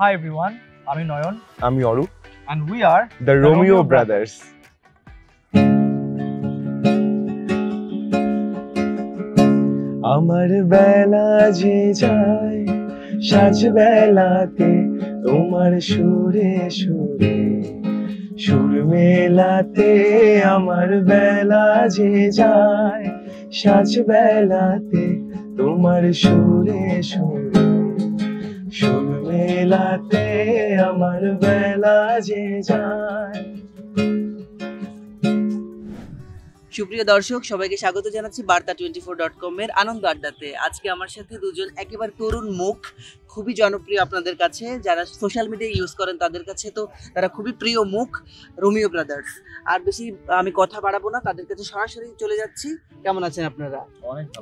Hi everyone, আমি নয়ন, আমি Arup, and we are the Romeo Brothers. আমার বেলা যে যায় সাজ বেলাতে তোমার সুরে সুরে সুর মেলাতে, আমার বেলা যে যায় সাজ বেলাতে তোমার সুরে সুরে সুর মেলাতে, আমার বেলা যে যায়। সুপ্রিয় দর্শক, সবাইকে স্বাগত জানাচ্ছি বার্তা24.com এর আনন্দ আড্ডাতে। আজকে আমার সাথে দুজন একেবারে তরুণ মুখ, খুবই জনপ্রিয় আপনাদের কাছে, যারা সোশ্যাল মিডিয়া ইউজ করেন তাদের কাছে তো তারা খুবই প্রিয় মুখ, রোমিও ব্রাদার্স। আর বেশি আমি কথা বাড়াবো না, তাদের কাছে সরাসরি চলে যাচ্ছি। কেমন আছেন আপনারা?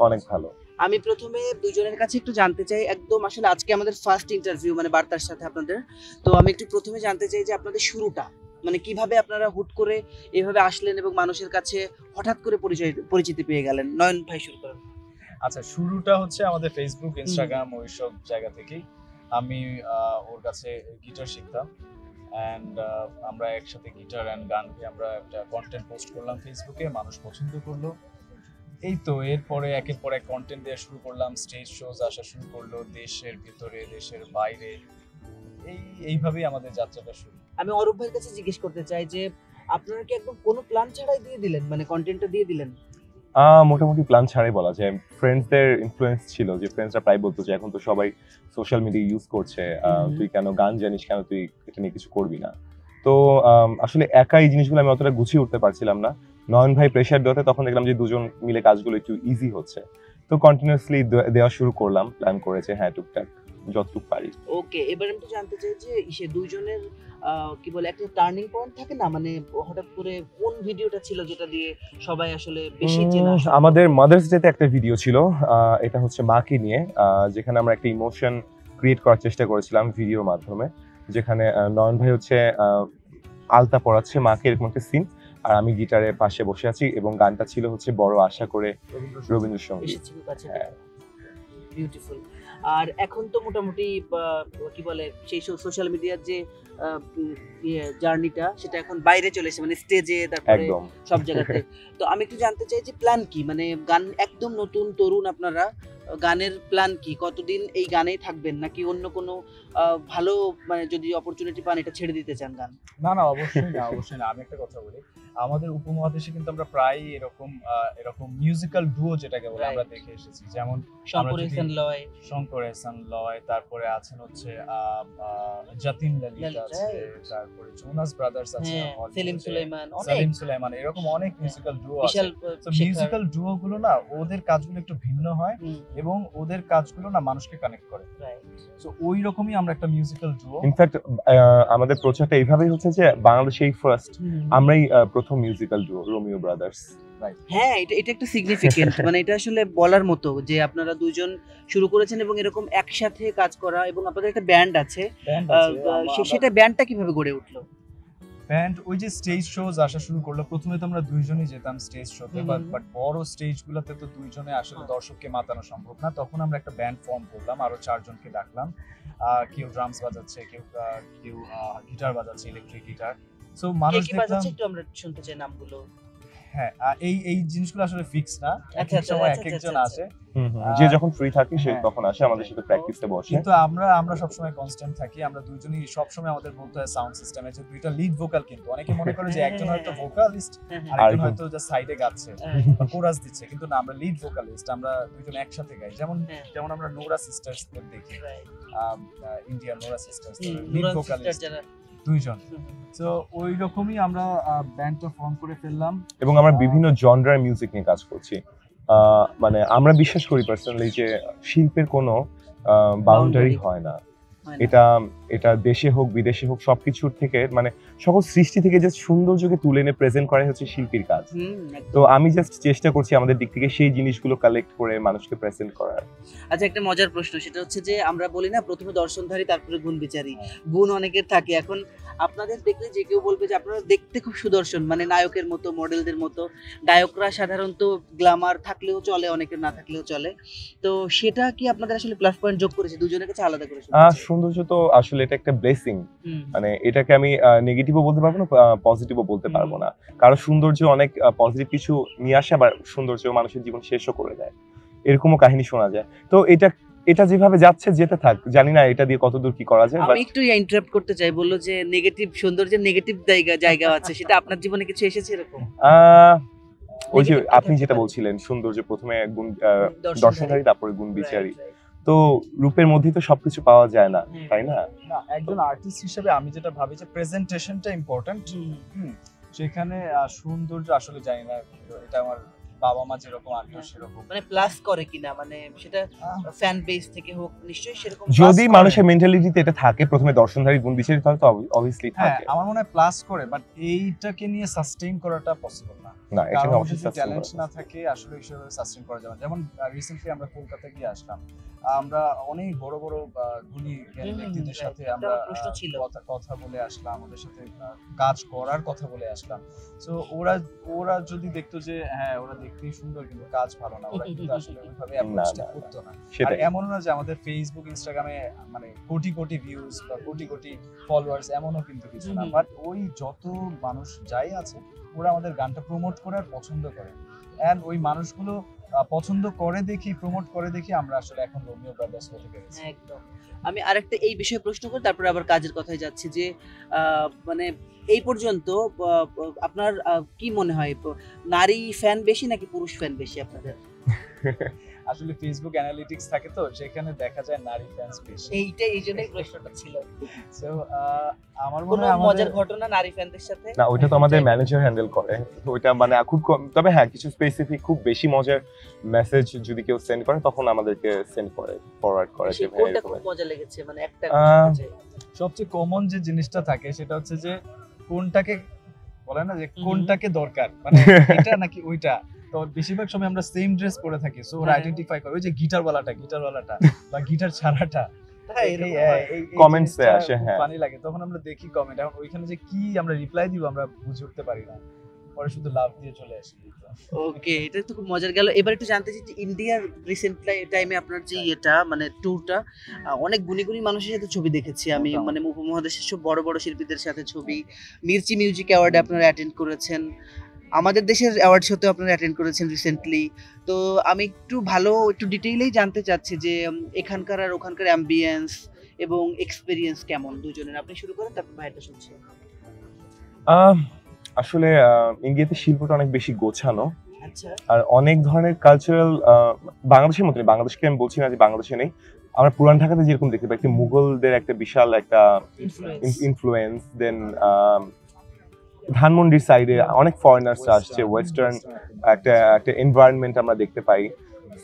অনেক ভালো। আমি প্রথমে দুজনের কাছে একটু জানতে চাই, একদম আসলে আজকে আমাদের ফার্স্ট ইন্টারভিউ মানে বার্তার সাথে আপনাদের, তো আমি একটু প্রথমে জানতে চাই যে আপনাদের শুরুটা মানে কিভাবে আপনারা হুট করে এভাবে আসলেন এবং মানুষের কাছে হঠাৎ করে পরিচিতি পেয়ে গেলেন। নয়ন ভাই শুরু করেন। আচ্ছা, শুরুটা হচ্ছে আমাদের ফেসবুক, ইনস্টাগ্রাম ওইসব জায়গা থেকেই। আমি ওর কাছে গিটার শিখতাম, অ্যান্ড আমরা একসাথে গিটার অ্যান্ড গান আমরা একটা কন্টেন্ট পোস্ট করলাম ফেসবুকে, মানুষ পছন্দ করলো। এই তো এরপরে একের পর এক কন্টেন্ট দেওয়া শুরু করলাম, স্টেজ শোজ আসা শুরু করলো দেশের ভিতরে দেশের বাইরে, এইভাবেই আমাদের যাত্রাটা শুরু। আমি অরূপ ভাইয়ের কাছে জিজ্ঞেস করতে চাই যে আপনারা কি একদম কোনো প্ল্যান ছাড়াই দিয়ে দিলেন, মানে কন্টেন্টটা দিয়ে দিলেন? মোটামুটি প্ল্যান ছাড়াই বলা যায়। ফ্রেন্ডসদের ইনফ্লুয়েন্স ছিল, যে ফ্রেন্ডসরা প্রায় বলতো যে এখন তো সবাই সোশ্যাল মিডিয়া ইউজ করছে, তুই কেন গান জানিস, কেন তুই এটা নিয়ে কিছু করবি না। তো আসলে একা এই জিনিসগুলো আমি অতটা গুছিয়ে উঠতে পারছিলাম না। নয়ন ভাই প্রেশার দেওয়াতে তখন দেখলাম যে দুজন মিলে কাজগুলো একটু ইজি হচ্ছে, তো কন্টিনিউয়াসলি দেওয়া শুরু করলাম। প্ল্যান করেছে হ্যাঁ টুকটাক যতটুকু পারি। ওকে, এবার আমি তো জানতে চাই যে সে দুইজনের কি বলে একটা টার্নিং পয়েন্ট থাকে না, মানে হঠাৎ করে কোন ভিডিওটা ছিল যেটা দিয়ে সবাই আসলে বেশি চেনা? আমাদের মাদার্স ডে তে একটা ভিডিও ছিল, এটা হচ্ছে মাকে নিয়ে, যেখানে আমরা একটা ইমোশন ক্রিয়েট করার চেষ্টা করেছিলাম ভিডিওর মাধ্যমে, যেখানে নয়ন ভাই হচ্ছে আলতা পরাচ্ছে মাকে, এরকম একটা সিন, আর আমি গিটারের পাশে বসে আছি, এবং গানটা ছিল হচ্ছে বড় আশা করে রবীন্দ্রসঙ্গীত। বিউটিফুল। আর এখন তো মোটামুটি কি বলে সেই সোশ্যাল মিডিয়ার যে জার্নিটা সেটা এখন বাইরে চলে এসেছে, মানে স্টেজে, তারপরে সব জায়গাতে। তো আমি একটু জানতে চাই যে প্ল্যান কি, মানে গান একদম নতুন তরুণ আপনারা, গানের প্ল্যান কি? কতদিন এই গানেই থাকবেন, নাকি অন্য কোনো ভালো মানে যদি অপরচুনিটি পান এটা ছেড়ে দিতে চান গান? না না, অবশ্যই না, অবশ্যই না। আমি একটা কথা বলি, আমাদের উপমহাদেশে কিন্তু আমরা প্রায় এরকম মিউজিক্যাল ডুও যেটাকে বলে আমরা দেখে এসেছি, যেমন শঙ্কর এহসান লয়, তারপরে আছেন হচ্ছে জাতিন ললিত আছে, তারপরে জোনাস ব্রাদার্স আছে, সেলিম সুলাইমান, এরকম অনেক মিউজিক্যাল ডুও আছে। তো মিউজিক্যাল ডুও গুলো না, ওদের কাজগুলো একটু ভিন্ন হয় এবং ওদের কাজগুলো না মানুষকে কানেক্ট করে। সো ওই রকমই আমরা একটা মিউজিক্যাল ডুও। ইনফ্যাক্ট আমাদের প্রচারটা এইভাবেই হচ্ছে যে বাংলাদেশেই ফার্স্ট আমরাই প্রথম মিউজিক্যাল ডুও রোমিও ব্রাদার্স। হ্যাঁ, এটা একটা সিগনিফিকেন্ট, মানে এটা আসলে বলার মতো যে আপনারা দুজন শুরু করেছেন এবং এরকম একসাথে কাজ করা, এবং আপনাদের একটা ব্যান্ড আছে, সেটা ব্যান্ডটা কিভাবে গড়ে উঠলো? ব্যান্ড ওই যে স্টেজ শোজ আসা শুরু করলো। প্রথমে তো আমরা দুইজনই যেতাম স্টেজ শোতে, বাট বড় স্টেজ গুলোতে তো দুইজনে আসলে দর্শককে মাতানো সম্ভব না। তখন আমরা একটা ব্যান্ড ফর্ম করলাম, আরো 4 জনকে ডাকলাম। কেউ ড্রামস বাজাচ্ছে, কেউ গিটার বাজাচ্ছে, ইলেকট্রিক গিটার। সো মানুষ দেখলাম একটু আমরা শুনতে চাই নামগুলো। হ্যাঁ, এই জিনিসগুলো আসলে ফিক্স না, এক এক সময় এক একজন আসে, যে যখন ফ্রি থাকে সে তখন আসে আমাদের সাথে প্র্যাকটিসে বসে। কিন্তু আমরা সব সময় কনস্ট্যান্ট থাকি। আমরা দুইজনই সব সময় আমাদের বলতে হয় সাউন্ড সিস্টেমে যে দুইটা লিড ভোকাল, কিন্তু অনেকে মনে করে যে একজন হয়তো ভোকালিস্ট আর একজন হয়তো জাস্ট সাইডে গাচ্ছে বা কোরাস দিচ্ছে, কিন্তু না, আমরা লিড ভোকালিস্ট, আমরা দুইজন একসাথে গাই। যেমন আমরা নোরা সিস্টার্স দেখি, Indian Nora sisters, lead vocalist দুইজন। তো ওই রকমই আমরা ব্যান্ডটা ফর্ম করে ফেললাম, এবং আমরা বিভিন্ন জনরার মিউজিক নিয়ে কাজ করছি। মানে আমরা বিশ্বাস করি পার্সোনালি যে শিল্পের কোনো বাউন্ডারি হয় না। এটা দেশে হোক বিদেশে হোক সবকিছুর থেকে, মানে সকল সৃষ্টি থেকে যে সৌন্দর্যকে তুলে এনে প্রেজেন্ট করাই হচ্ছে শিল্পীর কাজ। তো আমি জাস্ট চেষ্টা করছি আমাদের দিক থেকে সেই জিনিসগুলো কালেক্ট করে মানুষকে প্রেজেন্ট করার। আচ্ছা, একটা মজার প্রশ্ন, সেটা হচ্ছে যে আমরা বলি না প্রথমে দর্শনধারী তারপরে গুণ বিচারী। গুণ অনেকের থাকে, এখন আপনাদের দেখলে যে কেউ বলবে যে আপনারা দেখতে খুব সুদর্শন, মানে নায়কের মতো, মডেলদের মতো। গায়করা সাধারণত গ্ল্যামার থাকলেও চলে, অনেকের না থাকলেও চলে। তো সেটা কি আপনাদের আসলে প্লাস পয়েন্ট যোগ করেছে দুজনের কাছে আলাদা করে? সৌন্দর্য তো আসলে এটা একটা ব্লেসিং, মানে এটাকে আমি নেগেটিভও বলতে পারবো না, পজিটিভও বলতে পারবো না। কারণ সৌন্দর্য অনেক পজিটিভ কিছু নিয়ে আসে, আবার সৌন্দর্য মানুষের জীবন শেষও করে দেয়, এরকমও কাহিনী শোনা যায়। তো এটা যেভাবে যাচ্ছে যেতে থাক, জানি না এটা দিয়ে কতদূর কি করা যায়। আমি একটু ইন্টারাপ্ট করতে চাই, বললো যে নেগেটিভ সৌন্দর্যের নেগেটিভ জায়গা আছে, সেটা আপনার জীবনে কিছু এসেছে এরকম? ওই যে আপনি যেটা বলছিলেন সৌন্দর্য প্রথমে গুণ দর্শনধারী, তারপরে গুণ বিচারী, তো রূপের মধ্যেই তো সবকিছু পাওয়া যায় না, তাই না? না, একজন আর্টিস্ট হিসেবে আমি যেটা ভাবি যে প্রেজেন্টেশনটা ইম্পর্টেন্ট। সেখানে সৌন্দর্য আসলে জানি না, এটা আমার বাবা মা যেরকম আগ্রহ সেরকম, মানে প্লাস করে কিনা, মানে সেটা ফ্যান বেস থেকে হোক, নিশ্চয়ই সেরকম। যদি মানুষের মেন্টালিটিতে এটা থাকে প্রথমে দর্শনধারী গুণ বিচারী, তাহলে তো অবভিয়াসলি থাকে। আমার মনে হয় প্লাস করে, বাট এইটাকে নিয়ে সাস্টেইন করাটা পসিবল না। না, এটা কারণ অবশ্যই যদি ট্যালেন্ট না থাকে আসলে সেভাবে সাস্টেইন করা যাবে না। যেমন রিসেন্টলি আমরা কলকাতা গিয়ে আসলাম, আমরা অনেক বড় বড় গুণী ব্যক্তিদের সাথে আমরা কথা বলে আসলাম, ওদের সাথে কাজ করার কথা বলে আসলাম। সো ওরা যদি দেখতো যে হ্যাঁ ওরা দেখতেই সুন্দর কিন্তু কাজ ভালো না, ওরা কিন্তু আসলে ওইভাবে অ্যাপ্রোচটা করতো না। আর এমন না যে আমাদের ফেসবুক ইনস্টাগ্রামে মানে কোটি কোটি ভিউজ বা কোটি কোটি ফলোয়ার্স, এমনও কিন্তু কিছু না। বাট ওই যত মানুষ যাই আছে, ওরা আমাদের গানটা প্রমোট করে আর পছন্দ করে, এন্ড ওই মানুষগুলো পছন্দ করে দেখি, প্রমোট করে দেখি আমরা আসলে এখন রোমিও ব্রাদার্স হতে পেরেছি। একদম। আমি আরেকটা এই বিষয়ে প্রশ্ন করি, তারপরে আবার কাজের কথায় যাচ্ছি, যে মানে এই পর্যন্ত আপনার কি মনে হয়, নারী ফ্যান বেশি নাকি পুরুষ ফ্যান বেশি আপনাদের? আসলে ফেসবুক অ্যানালিটিক্স থাকে, তো সেখানে দেখা যায় নারী ফ্যান্স বেশি। এই জন্যই প্রশ্নটা ছিল। সো আমার মনে হয় মজার ঘটনা নারী ফ্যানদের সাথে না, ওইটা তো আমাদের ম্যানেজার হ্যান্ডেল করে, ওইটা মানে খুব কম। তবে হ্যাঁ, কিছু স্পেসিফিক খুব বেশি মজার মেসেজ যদি কেউ সেন্ড করে, তখন আমাদেরকে সেন্ড করে, ফরওয়ার্ড করে। কোনটা খুব মজা লেগেছে, মানে একটা সবচেয়ে কমন যে জিনিসটা থাকে সেটা হচ্ছে যে কোনটাকে বলে না যে কোনটাকে দরকার, মানে এটা নাকি ওইটা। তো বেশিরভাগ সময় আমরা সেম ড্রেস পরে থাকি, সো ওরা আইডেন্টিফাই করে ওই যে গিটারওয়ালাটা বা গিটার ছাড়াটা। কমেন্টসে আসে, হ্যাঁ ফানি লাগে, তখন আমরা দেখি কমেন্ট, এখন ওইখানে যে কি আমরা রিপ্লাই দিব আমরা বুঝে উঠতে পারি না, পরে শুধু লাভ দিয়ে চলে আসি। ওকে, এটা তো খুব মজার গেল। এবার একটু জানতে চাই যে ইন্ডিয়ার রিসেন্ট টাইমে আপনার যে এটা মানে ট্যুরটা, অনেক গুণী মানুষের সাথে ছবি দেখেছি আমি, মানে উপমহাদেশের সব বড় বড় শিল্পীদের সাথে ছবি। মির্চি মিউজিক অ্যাওয়ার্ডে আপনারা অ্যাটেন্ড করেছেন, আমাদের দেশের অ্যাওয়ার্ড শোতে আপনারা অ্যাটেন্ড করেছেন রিসেন্টলি। তো আমি একটু ডিটেইলেই জানতে চাচ্ছি যে এখানকার আর ওখানকার অ্যাম্বিয়েন্স এবং এক্সপেরিয়েন্স কেমন দুজনের। আপনি শুরু করেন, তারপর ভাইটা শুনছি। আসলে ইন্ডিয়াতে শিল্পটা অনেক বেশি গোছানো, আচ্ছা, আর অনেক ধরনের কালচারাল, বাংলাদেশের মতো, বাংলাদেশকে আমি বলছি না যে বাংলাদেশে নেই, আমরা পুরান ঢাকাতে যেরকম দেখতে পাই একটা মুঘলদের একটা বিশাল একটা ইনফ্লুয়েন্স, দেন ধানমন্ডির সাইডে অনেক ফরেনার্স আসছে, ওয়েস্টার্ন একটা এনভায়রনমেন্ট আমরা দেখতে পাই।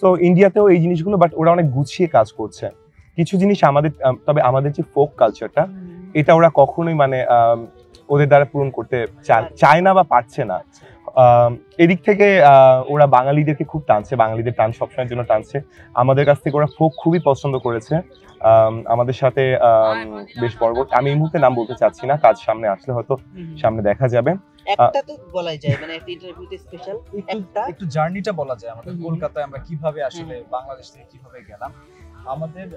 সো ইন্ডিয়াতেও এই জিনিসগুলো, বাট ওরা অনেক গুছিয়ে কাজ করছে। কিছু জিনিস তবে আমাদের যে ফোক কালচারটা, এটা ওরা কখনোই মানে ওদের দ্বারা পূরণ করতে চায় না বা পারছে না। এদিক থেকে ওরা বাঙালিদেরকে খুব টানছে, বাঙালিদের টান সবসময়ের জন্য টানছে। আমাদের কাছ থেকে ওরা ফোক খুবই পছন্দ করেছে। আমাদের সাথে বেশ বড় আমি এই মুহূর্তে নাম বলতে চাচ্ছি না, কাজ সামনে আসলে হয়তো সামনে দেখা যাবে। একটা তো বলাই যায়, মানে একটা ইন্টারভিউতে স্পেশাল একটু জার্নিটা বলা যায় আমাদের কলকাতায় আমরা কিভাবে আসলে বাংলাদেশ থেকে কিভাবে গেলাম। আমাদের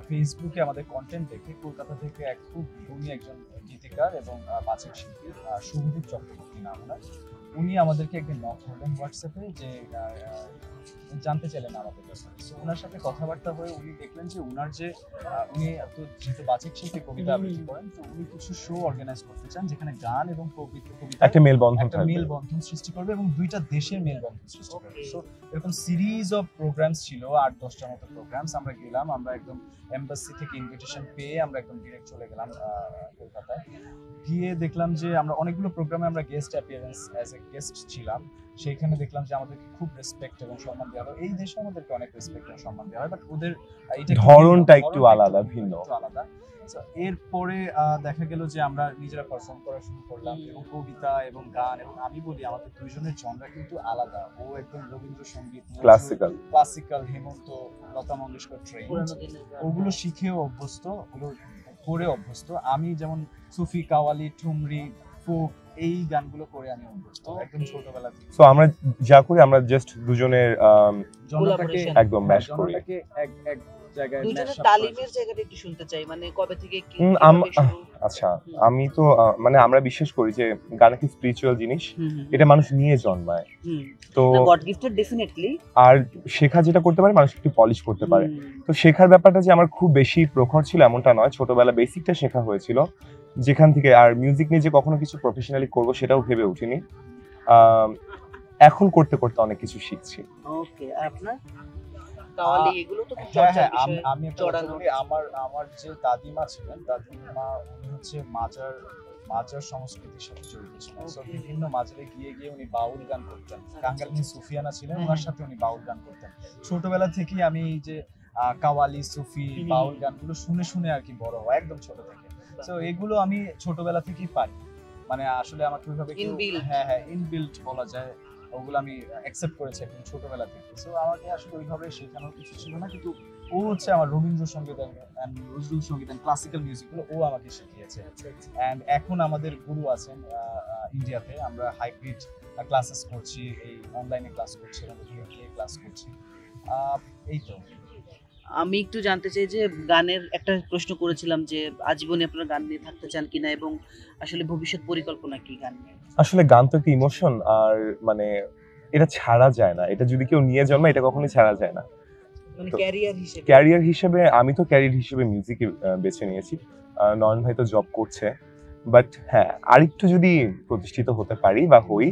ফেসবুকে আমাদের কন্টেন্ট দেখে কলকাতা থেকে এক খুব গুণী একজন গীতিকার এবং বাচিক শিল্পী শুভদীপ চক্রবর্তী নাম, উনি আমাদেরকে একদিন নক করলেন হোয়াটসঅ্যাপে, যে জানতে চাইলেন আমাদের কাছে। সো ওনার সাথে কথাবার্তা হয়ে উনি দেখলেন যে উনি তো যেহেতু বাচিক শিল্পী, কবিতা আবৃত্তি করেন, তো উনি কিছু শো অর্গানাইজ করতে চান যেখানে গান এবং কবিতা একটা মেলবন্ধন সৃষ্টি করবে এবং দুইটা দেশের মেলবন্ধন সৃষ্টি করবে। সো এরকম সিরিজ অফ প্রোগ্রামস ছিল, 8-10টার মতো প্রোগ্রামস। আমরা গেলাম, আমরা একদম এমবাসি থেকে ইনভিটেশন পেয়ে আমরা একদম ডিরেক্ট চলে গেলাম কলকাতায়। গিয়ে দেখলাম যে আমরা অনেকগুলো প্রোগ্রামে আমরা guest appearance as a guest ছিলাম। সেইখানে দেখলাম যে আমাদেরকে খুব রেসপেক্ট এবং সম্মান দেওয়া হয়। এই দেশে আমাদেরকে অনেক রেসপেক্ট এবং সম্মান দেওয়া হয়, বাট ওদের ধরনটা একটু আলাদা, ভিন্ন। এরপরে দেখা গেল যে আমরা নিজেরা পারফর্ম করা শুরু করলাম, এবং কবিতা এবং গান, এবং আমি বলি আমাদের দুইজনের জনরা কিন্তু আলাদা। ও একদম রবীন্দ্রসঙ্গীত, ক্লাসিক্যাল, হেমন্ত, লতা মঙ্গেশকর ট্রেন, ওগুলো শিখেও অভ্যস্ত, ওগুলো করে অভ্যস্ত। আমি যেমন সুফি, কাওয়ালি, ঠুমরি, ফোক এই গানগুলো করে আমি অভ্যস্ত একদম Okay. ছোটবেলা থেকে। সো আমরা যা করি আমরা জাস্ট দুজনের জনতাকে Collaboration. একদম ম্যাশ করি। জনতাকে এক এক জায়গায় দুজনের mash up করা তালিমের যায়। জায়গাটা একটু শুনতে চাই, মানে কবে থেকে কি আম- কিভাবে শুরু? আচ্ছা, আমি তো মানে আমরা বিশ্বাস করি যে গান একটা স্পিরিচুয়াল জিনিস, হুম, হুম, এটা মানুষ নিয়ে জন্মায়। হুম। তো না, গড গিফটেড ডেফিনেটলি। আর শেখা যেটা করতে পারে মানুষ একটু পলিশ করতে পারে। তো শেখার ব্যাপারটা যে আমার খুব বেশি প্রখর ছিল এমনটা নয়, ছোটবেলা বেসিকটা শেখা হয়েছিল, যেখান থেকে আর মিউজিক নিয়ে যে কখনো কিছু প্রফেশনালি করবো সেটাও ভেবে উঠিনি। এখন করতে করতে অনেক কিছু শিখছি। ওকে, আপনার কাওয়ালি এগুলো তো খুব হ্যাঁ চর্চার হ্যাঁ বিষয়। আমি একটা কথা চড়ানো। বলি, আমার যে দাদিমা ছিলেন, দাদিমা উনি হচ্ছে মাজার সংস্কৃতির সাথে জড়িত ছিলেন। So, Okay. বিভিন্ন মাজারে গিয়ে গিয়ে উনি বাউল গান করতেন। আচ্ছা, কাঙ্গালিনী আচ্ছা। সুফিয়ানা ছিলেন, হ্যাঁ, ওনার হ্যাঁ। সাথে উনি বাউল গান করতেন। ছোটবেলা থেকেই আমি এই যে কাওয়ালি, সুফি, হুম। বাউল গানগুলো শুনে শুনে আর কি বড় হওয়া একদম ছোট থেকে। তো এগুলো আমি ছোটবেলা থেকেই পারি, মানে আসলে আমাকে ওইভাবে কেউ- Inbuilt. হ্যাঁ ইনবিল্ট বলা যায়, ওগুলো আমি অ্যাকসেপ্ট করেছি একদম ছোটবেলা থেকে। সো আমাকে আসলে ওইভাবে শেখানোর কিছু ছিল না, কিন্তু ও হচ্ছে আমার রবীন্দ্রসঙ্গীত and নজরুল সঙ্গীত and ক্লাসিক্যাল মিউজিকগুলো ও আমাকে শিখিয়েছে। অ্যান্ড এখন আমাদের গুরু আছেন ইন্ডিয়াতে, আমরা হাইব্রিড ক্লাসেস করছি, এই অনলাইনে ক্লাস করছি, ক্লাস করছি। এই তো। আমি একটু জানতে চাই যে গানের একটা প্রশ্ন করেছিলাম যে আজীবনে আপনারা গান নিয়ে থাকতে চান কিনা, এবং আসলে ভবিষ্যৎ পরিকল্পনা কি গান নিয়ে? আসলে গান তো একটা ইমোশন, আর মানে এটা ছাড়া যায় না, এটা যদি কেউ নিয়ে জন্মায় এটা কখনোই ছাড়া যায় না। মানে তো- ক্যারিয়ার হিসেবে? ক্যারিয়ার হিসেবে আমি তো ক্যারিয়ার হিসেবে মিউজিক বেছে নিয়েছি। নয়ন ভাই তো জব করছে, বাট হ্যাঁ আরেকটু যদি প্রতিষ্ঠিত হতে পারি বা হই,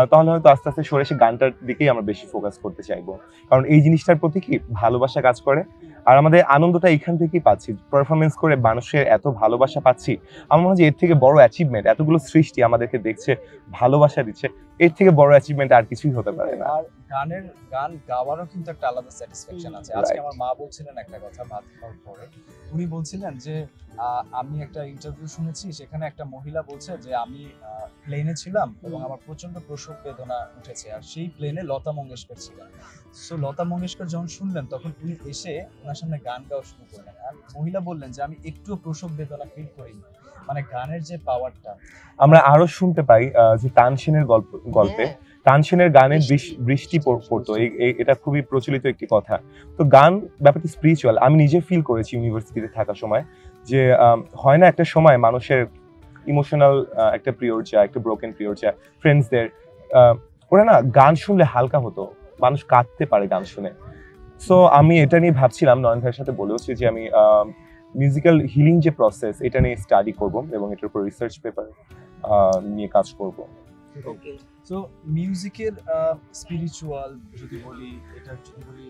তাহলে হয়তো আস্তে আস্তে সরে এসে গানটার দিকেই আমরা বেশি ফোকাস করতে চাইবো, কারণ এই জিনিসটার প্রতি কি ভালোবাসা কাজ করে, আর আমাদের আনন্দটা এখান থেকেই পাচ্ছি, পারফরমেন্স করে মানুষের এত ভালোবাসা পাচ্ছি। আমার মনে হয় যে এর থেকে বড় অ্যাচিভমেন্ট, এতগুলো সৃষ্টি আমাদেরকে দেখছে, ভালোবাসা দিচ্ছে, এর থেকে বড় অ্যাচিভমেন্ট আর কিছুই হতে পারে না। আর গান গাওয়ারও কিন্তু একটা আলাদা স্যাটিসফ্যাকশন আছে। আজকে Right. আমার মা বলছিলেন একটা কথা ভাত খাওয়ার পরে, উনি বলছিলেন যে আমি একটা ইন্টারভিউ শুনেছি, সেখানে একটা মহিলা বলছে যে আমি প্লেনে ছিলাম এবং আমার প্রচন্ড প্রসব বেদনা উঠেছে, আর সেই প্লেনে লতা মঙ্গেশকর ছিলেন। সো লতা মঙ্গেশকর যখন শুনলেন তখন উনি এসে ওনার সামনে গান গাওয়া শুরু করলেন, আর মহিলা বললেন যে আমি একটুও প্রসব বেদনা ফিল করিনি। মানে গানের যে পাওয়ারটা আমরা আরো শুনতে পাই যে তানসেনের গল্পে হ্যাঁ, তানসেনের গানে বৃষ্টি। বৃষ্টি পড়তো, এটা খুবই প্রচলিত একটি কথা। তো গান ব্যাপারটি স্পিরিচুয়াল, আমি নিজে ফিল করেছি ইউনিভার্সিটিতে থাকার সময়, যে হয় না একটা সময় মানুষের ইমোশনাল একটা প্রিয়র্চা, একটা ব্রোকেন প্রিয়র্চা, ফ্রেন্ডসদের ওরা না গান শুনলে হালকা হতো, মানুষ কাঁদতে পারে গান শুনে। সো আমি এটা নিয়ে ভাবছিলাম, নয়ন ভাইয়ের সাথে বলেওছি যে আমি মিউজিক্যাল হিলিং যে প্রসেস এটা নিয়ে স্টাডি করব এবং এটার উপর রিসার্চ পেপার নিয়ে কাজ করব। ওকে। সো মিউজিকের স্পিরিচুয়াল যদি বলি, এটা যদি বলি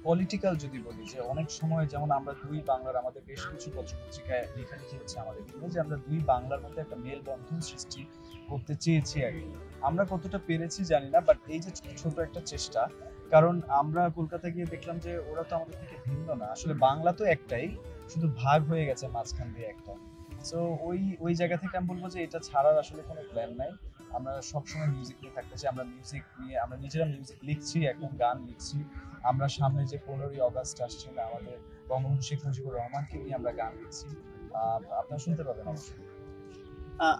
পলিটিক্যাল যদি বলি, যে অনেক সময় যেমন আমরা দুই বাংলার, আমাদের বেশ কিছু পত্রিকায় লেখালেখি হচ্ছে আমাদের নিয়ে, যে আমরা দুই বাংলার মধ্যে একটা মেলবন্ধন সৃষ্টি করতে চেয়েছি আর কি। আমরা কতটা পেরেছি জানি না, বাট এই যে ছোট একটা চেষ্টা, কারণ আমরা কলকাতা গিয়ে দেখলাম যে ওরা তো আমাদের থেকে ভিন্ন না, আসলে বাংলা তো একটাই, শুধু ভাগ হয়ে গেছে মাঝখান দিয়ে একটা। সো ওই জায়গা থেকে আমি বলবো যে এটা ছাড়ার আসলে কোনো প্ল্যান নাই। আমরা সবসময় মিউজিক নিয়ে থাকতে চাই, আমরা মিউজিক নিয়ে আমরা নিজেরা মিউজিক লিখছি, এখন গান লিখছি। আমরা সামনে যে 15ই অগস্ট আসছে না, আমাদের বঙ্গবন্ধু শেখ মুজিবুর রহমানকে নিয়ে আমরা গান লিখছি, আপনারা শুনতে পাবেন অবশ্যই।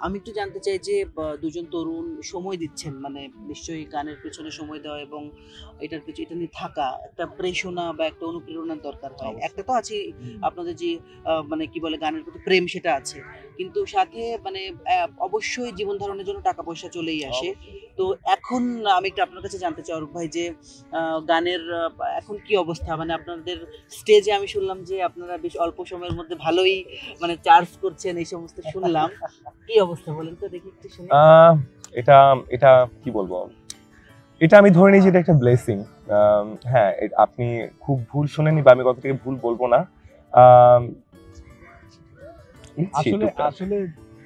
আমি একটু জানতে চাই যে দুজন তরুণ সময় দিচ্ছেন, মানে নিশ্চয়ই গানের পেছনে সময় দেওয়া এবং এটার পেছনে এটা নিয়ে থাকা, একটা প্রেরণা বা একটা অনুপ্রেরণার দরকার হয়। অবশ্যই। একটা তো আছে আপনাদের যে মানে কি বলে গানের প্রতি প্রেম, সেটা আছে, কিন্তু সাথে মানে অবশ্যই জীবন ধারণের জন্য টাকা পয়সা চলেই আসে। তো এখন আমি একটু আপনার কাছে জানতে চাই অরূপ ভাই যে গানের এখন কি অবস্থা, মানে আপনাদের স্টেজে আমি শুনলাম যে আপনারা বেশ অল্প সময়ের মধ্যে ভালোই মানে চার্জ করছেন, এই সমস্ত শুনলাম, কি অবস্থা বলেন তো দেখি একটু শুনি। এটা এটা কি বলবো, এটা আমি ধরে নিই যে এটা একটা ব্লেসিং। হ্যাঁ, আপনি খুব ভুল শুনেনি বা আমি কতটুকু ভুল বলবো না। আসলে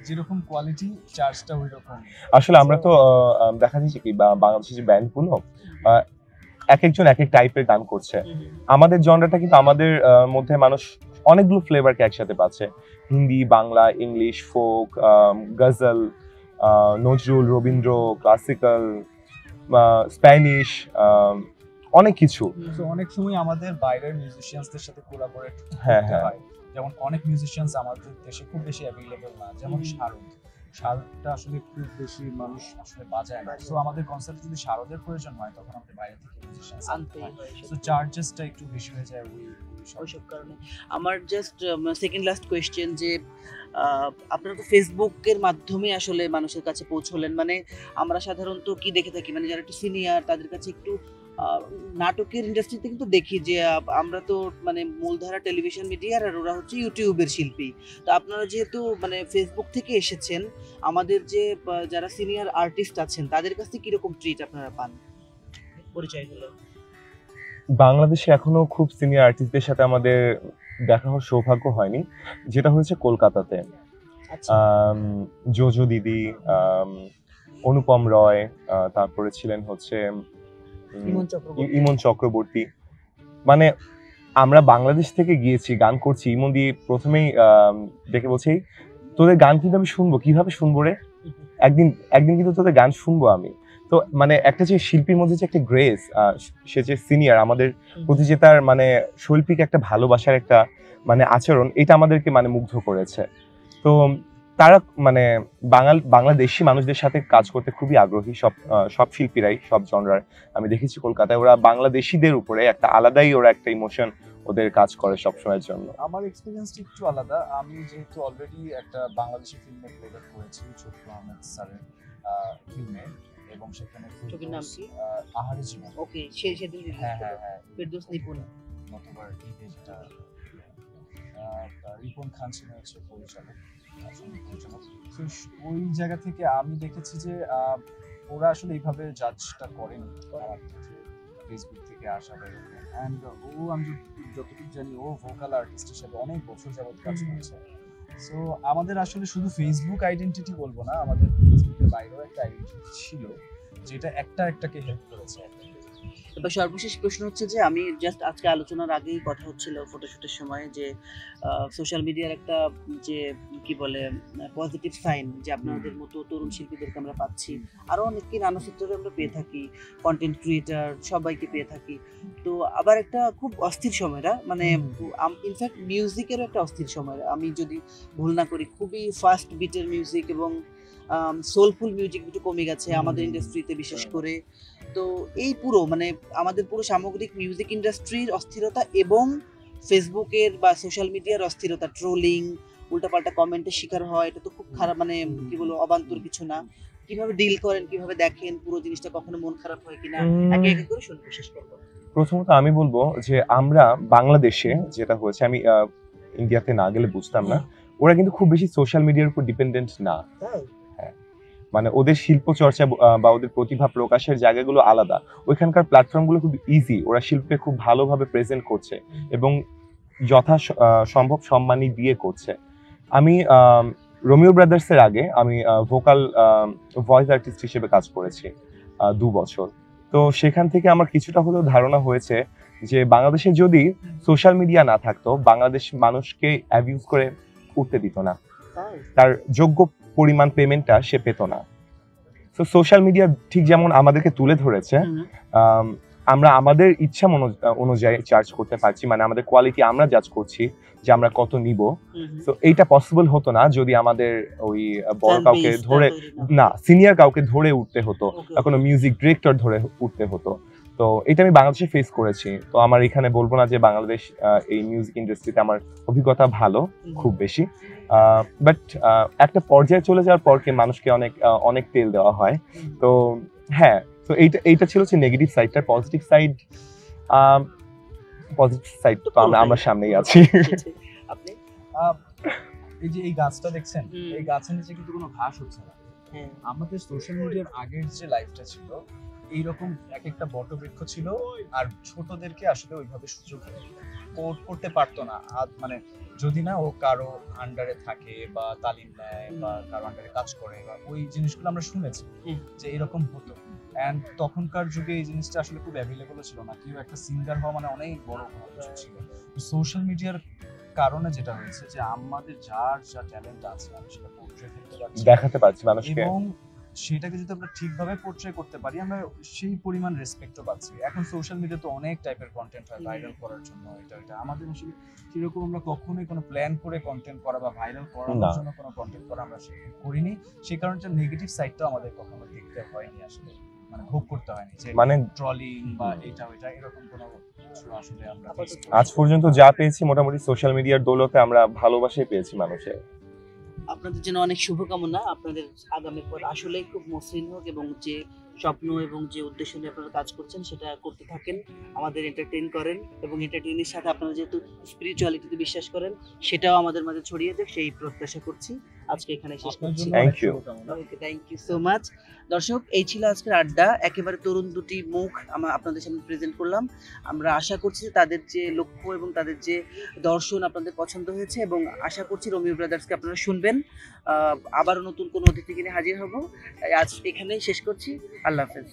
যেরকম কোয়ালিটি চার্জটা ওই রকম। আসলে আমরা তো দেখা যাচ্ছে কি বাংলাদেশের যে ব্যান্ডগুলো এক একজন এক এক টাইপের গান করছে, আমাদের জনরাটা কিন্তু আমাদের মধ্যে মানুষ অনেকগুলো ফ্লেভারকে একসাথে পাচ্ছে, হিন্দি, বাংলা, ইংলিশ, ফোক, গজল, নজরুল, রবীন্দ্র, ক্লাসিক্যাল, স্প্যানিশ, অনেক কিছু। তো অনেক সময় আমাদের বাইরের মিউজিশিয়ানসদের সাথে কোলাবোরেট হ্যাঁ, করতে হ্যাঁ। হয়, যেমন অনেক মিউজিশিয়ানস আমাদের দেশে খুব বেশি অ্যাভেলেবল না, যেমন শাহরুখ। শারদটা আসলে খুব বেশি মানুষ আসলে বাজায় না, তো আমাদের কনসার্টে যদি শারদের প্রয়োজন হয় তখন আমাদের বাইরে থেকে মিউজিশিয়ানস আনতেই হয় তো চার্জেসটা একটু বেশি হয়ে যায় ওইসব কারণে। আমার জাস্ট সেকেন্ড লাস্ট কোয়েশ্চেন যে আপনারা তো ফেসবুকের মাধ্যমে আসলে মানুষের কাছে পৌঁছলেন, মানে আমরা সাধারণত কি দেখে থাকি, মানে যারা একটু সিনিয়র তাদের কাছে একটু নাটকের ইন্ডাস্ট্রিতে কিন্তু দেখি যে আমরা তো মানে মূলধারা টেলিভিশন মিডিয়ার, আর ওরা হচ্ছে ইউটিউবের শিল্পী। তো আপনারা যেহেতু মানে ফেসবুক থেকে এসেছেন, আমাদের যে যারা সিনিয়র আর্টিস্ট আছেন তাদের কাছ থেকে কিরকম ট্রিট আপনারা পান, পরিচয় হলো? বাংলাদেশে এখনো খুব সিনিয়র আর্টিস্টদের সাথে আমাদের দেখা হওয়ার সৌভাগ্য হয়নি, যেটা হয়েছে কলকাতাতে। জোজো দিদি, অনুপম রয়, তারপরে ছিলেন হচ্ছে ইমন চক্রবর্তী। মানে আমরা বাংলাদেশ থেকে গিয়েছি, গান করছি, ইমন দি প্রথমেই দেখে বলছি তোদের গান কিন্তু আমি শুনবো, কিভাবে শুনবো রে, একদিন কিন্তু তোদের গান শুনবো আমি। তো মানে একটা যে শিল্পীর মধ্যে যে একটা গ্রেস, সে যে সিনিয়র, আমাদের প্রতি যে তার মানে শৈল্পিক একটা ভালোবাসার একটা মানে আচরণ, এটা আমাদেরকে মানে মুগ্ধ করেছে। তো তারা মানে বাংলাদেশি মানুষদের সাথে কাজ করতে খুবই আগ্রহী, সব শিল্পীরাই, সব জনরার। আমি দেখেছি কলকাতায় ওরা বাংলাদেশিদের উপরে একটা আলাদাই ওরা একটা ইমোশন ওদের কাজ করে সবসময়ের জন্য। আমার এক্সপিরিয়েন্সটা একটু আলাদা। আমি যেহেতু অলরেডি একটা বাংলাদেশি ফিল্মে প্লেব্যাক করেছি ছোট্ট আহমেদ স্যারের ফিল্মে, এবং সেখানে ছবির নাম কি? আহারে জীবন। ওকে, সেদিন হ্যাঁ, ফেরদৌস নিপুণ গতবার ঈদে যেটা রিপন খান ছিলেন হচ্ছে পরিচালক। তো ওই জায়গা থেকে আমি দেখেছি যে ওরা আসলে এইভাবে জাজটা করেনি ফেসবুক থেকে আসা বেরোবে। অ্যান্ড আমি যতটুকু জানি ও ভোকাল আর্টিস্ট হিসেবে অনেক বছর যাবত কাজ করছে। সো আমাদের আসলে শুধু ফেসবুক আইডেন্টিটি বলবো না, আমাদের ফেসবুকের বাইরেও একটা আইডেন্টিটি ছিল যেটা একটাকে হেল্প করেছে। এবার সর্বশেষ প্রশ্ন হচ্ছে যে আমি জাস্ট আজকে আলোচনার আগেই কথা হচ্ছিল ফটোশুটের সময় যে সোশ্যাল মিডিয়ার একটা যে কি বলে পজিটিভ সাইন যে আপনাদের মতো তরুণ শিল্পীদেরকে আমরা পাচ্ছি, আরো অনেককে নানা সেক্টরে আমরা পেয়ে থাকি, কন্টেন্ট ক্রিয়েটার সবাইকে পেয়ে থাকি। তো আবার একটা খুব অস্থির সময়টা, মানে ইনফ্যাক্ট মিউজিকেরও একটা অস্থির সময়, আমি যদি ভুল না করি খুবই ফাস্ট বিটের মিউজিক এবং সোলফুল মিউজিক একটু কমে গেছে আমাদের ইন্ডাস্ট্রিতে বিশেষ করে। তো এই পুরো মানে আমাদের পুরো সামগ্রিক মিউজিক ইন্ডাস্ট্রির অস্থিরতা এবং ফেসবুকের বা সোশ্যাল মিডিয়ার অস্থিরতা, ট্রোলিং, উল্টাপাল্টা কমেন্টের শিকার হয়, এটা তো খুব খারাপ, মানে কি বলবো, অবান্তর কিছু না। কিভাবে ডিল করেন, কিভাবে দেখেন পুরো জিনিসটা, কখনো মন খারাপ হয় কিনা, একে একে করে শুনবো, শেষ করবো। প্রথমত আমি বলবো যে আমরা বাংলাদেশে যেটা হয়েছে, আমি ইন্ডিয়াতে না গেলে বুঝতাম না, ওরা কিন্তু খুব বেশি সোশ্যাল মিডিয়ার উপর ডিপেন্ডেন্ট না। মানে ওদের শিল্প চর্চা বা ওদের প্রতিভা প্রকাশের জায়গাগুলো আলাদা, ওইখানকার প্ল্যাটফর্মগুলো খুব ইজি, ওরা শিল্পে খুব ভালোভাবে প্রেজেন্ট করছে এবং যথা সম্ভব সম্মানই দিয়ে করছে। আমি রোমিও ব্রাদার্সের আগে আমি ভোকাল ভয়েস আর্টিস্ট হিসেবে কাজ করেছি 2 বছর। তো সেখান থেকে আমার কিছুটা হলেও ধারণা হয়েছে যে বাংলাদেশে যদি সোশ্যাল মিডিয়া না থাকতো, বাংলাদেশ মানুষকে অ্যাবিউজ করে উঠতে দিত না, তার যোগ্য পরিমাণ পেমেন্টটা সে পেত না। তো সোশ্যাল মিডিয়া ঠিক যেমন আমাদেরকে তুলে ধরেছে, আমরা আমাদের ইচ্ছা অনুযায়ী চার্জ করতে পারছি, মানে আমাদের কোয়ালিটি আমরা জাজ করছি যে আমরা কত নিব। তো এইটা পসিবল হতো না যদি আমাদের ওই বড় কাউকে ধরে না, সিনিয়র কাউকে ধরে উঠতে হতো, কোনো মিউজিক ডিরেক্টর ধরে উঠতে হতো। তো এটা আমি বাংলাদেশে ফেস করেছি। তো আমার এখানে বলবো না যে বাংলাদেশ এই মিউজিক ইন্ডাস্ট্রিতে আমার অভিজ্ঞতা ভালো খুব বেশি, বাট একটা পর্যায়ে চলে যাওয়ার পর কি মানুষকে অনেক তেল দেওয়া হয়। তো হ্যাঁ, তো এইটা ছিল যে নেগেটিভ সাইডটা। পজিটিভ সাইড তো আমরা সামনেই আছি। আপনি এই যে এই গাছটা দেখছেন, এই গাছের নিচে কিন্তু কোনো ঘাস হচ্ছে না। আমাদের সোশ্যাল মিডিয়ার আগের যে লাইফটা ছিল, এইরকম এক একটা বটবৃক্ষ ছিল, আর ছোটদেরকে আসলে ওইভাবে সুযোগ করতে পারতো না। মানে যদি না ও কারো আন্ডারে থাকে বা তালিম নেয় বা কারো আন্ডারে কাজ করে, বা ওই জিনিসগুলো আমরা শুনেছি যে এরকম হতো। এন্ড তখনকার যুগে এই জিনিসটা আসলে খুব অ্যাভেলেবল ছিল না, কেউ একটা সিঙ্গার হওয়া মানে অনেক বড় কিছু ছিল। সোশ্যাল মিডিয়ার কারণে যেটা হয়েছে যে আমাদের যার যা ট্যালেন্ট আছে আমি সেটা পোর্ট্রে করতে পারছি, দেখাতে পারছি মানুষকে, এবং সেটাকে যদি আমরা ঠিকভাবে পোর্ট্রে করতে পারি আমরা সেই পরিমাণ রেসপেক্টও পাচ্ছি। এখন সোশ্যাল মিডিয়া তো অনেক টাইপের কন্টেন্ট হয় ভাইরাল করার জন্য, এটা আমাদের আসলে সেরকম আমরা কখনোই কোনো প্ল্যান করে কন্টেন্ট করা বা ভাইরাল করার জন্য কোনো কন্টেন্ট করা আমরা করিনি। সেই কারণে নেগেটিভ সাইডটাও আমাদের কখনো দেখতে হয়নি, আসলে মানে ভোগ করতে হয়নি যে মানে ট্রলিং বা এটা ওইটা এরকম কোনো কিছু আসলে আমরা আজ পর্যন্ত যা পেয়েছি মোটামুটি সোশ্যাল মিডিয়ার দৌলতে আমরা ভালোবাসাই পেয়েছি মানুষের। আপনাদের জন্য অনেক শুভকামনা, আপনাদের আগামী পথ আসলেই খুব মসৃণ হোক এবং যে স্বপ্ন এবং যে উদ্দেশ্য নিয়ে আপনারা কাজ করছেন সেটা করতে থাকেন, আমাদের এন্টারটেইন করেন এবং এন্টারটেইনের সাথে আপনারা যেহেতু স্পিরিচুয়ালিটিতে বিশ্বাস করেন সেটাও আমাদের মাঝে ছড়িয়ে যাক সেই প্রত্যাশা করছি। আজকে এখানে শেষ করছি। Thank you. Okay, thank you so much. দর্শক, এই ছিল আজকের আড্ডা, একেবারে তরুণ দুটি মুখ আমরা আপনাদের সামনে প্রেজেন্ট করলাম। আমরা আশা করছি যে তাদের যে লক্ষ্য এবং তাদের যে দর্শন আপনাদের পছন্দ হয়েছে এবং আশা করছি রোমিও ব্রাদার্সকে আপনারা শুনবেন। আবারও নতুন কোনো অতিথিকে নিয়ে হাজির হব। আজ এখানেই শেষ করছি। আল্লাহ হাফেজ।